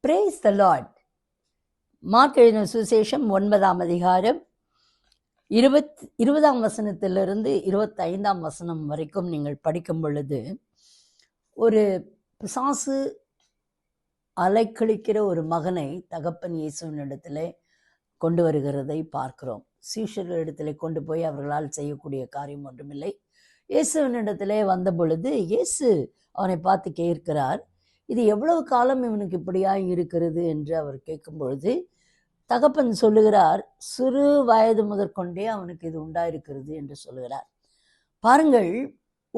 Praise the Lord. Mark எழுதின சுவிசேஷம் 9ஆம் அதிகாரம் 20ஆம் வசனத்திலிருந்து 25ஆம் வசனம் வரைக்கும் நீங்கள் படிக்கும் பொழுது ஒரு பிசாசு அலைக்கழிக்கிற ஒரு மகனை தகப்பன் இயேசுவினிடத்திலே கொண்டு வருகிறதை பார்க்கிறோம். சீஷர்களிடத்திலே கொண்டு போய் அவர்களால் செய்யக்கூடிய காரியம் ஒன்றுமில்லை. இயேசுவினிடத்திலே வந்த பொழுது இயேசு அவனை பார்த்து கேட்கிறார், இது எவ்வளவு காலம் இவனுக்கு இப்படியாய் இருக்கிறது என்று அவர் கேட்கும் பொழுது தகப்பன் சொல்லுகிறார், சிறு வயது முதற்கொண்டே அவனுக்கு இது உண்டாயிருக்கிறது என்று சொல்லுகிறார். பாருங்கள்,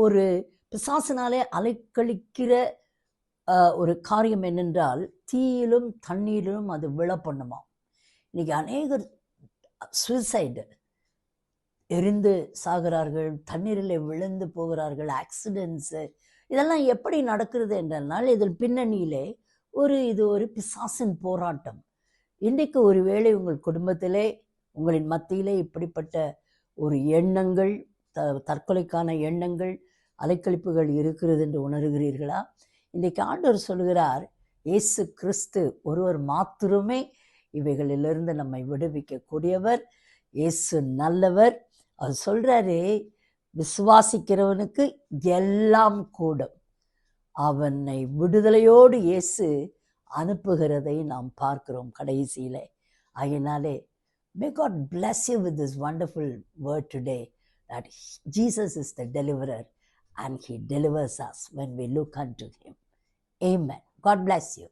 ஒரு பிசாசினாலே அலைக்கழிக்கிற ஒரு காரியம் என்னென்றால் தீயிலும் தண்ணீரிலும் அது விழ பண்ணுமாம். இன்னைக்கு அநேகர் சூசைடு, எரிந்து சாகிறார்கள், தண்ணீரில் விழுந்து போகிறார்கள், ஆக்சிடென்ட்ஸு, இதெல்லாம் எப்படி நடக்கிறது என்றால் இதில் பின்னணியிலே இது ஒரு பிசாசின் போராட்டம். இன்றைக்கு ஒருவேளை உங்கள் குடும்பத்திலே உங்களின் மத்தியிலே இப்படிப்பட்ட ஒரு எண்ணங்கள், தற்கொலைக்கான எண்ணங்கள், அலைக்கழிப்புகள் இருக்கிறது என்று உணர்கிறீர்களா? இன்றைக்கு ஆண்டவர் சொல்கிறார், இயேசு கிறிஸ்து ஒருவர் மாத்திரமே இவைகளிலிருந்து நம்மை விடுவிக்கக்கூடியவர். இயேசு நல்லவர். அவர் சொல்றாரு, விசுவாசிக்கிறவனுக்கு எல்லாம் கூடும். அவனை விடுதலையோடு இயேசு அனுப்புகிறதை நாம் பார்க்கிறோம் கடைசியிலே. ஆகையினாலே may God bless you with this wonderful word today, that Jesus is the deliverer and he delivers us when we look unto him. Amen. God bless you.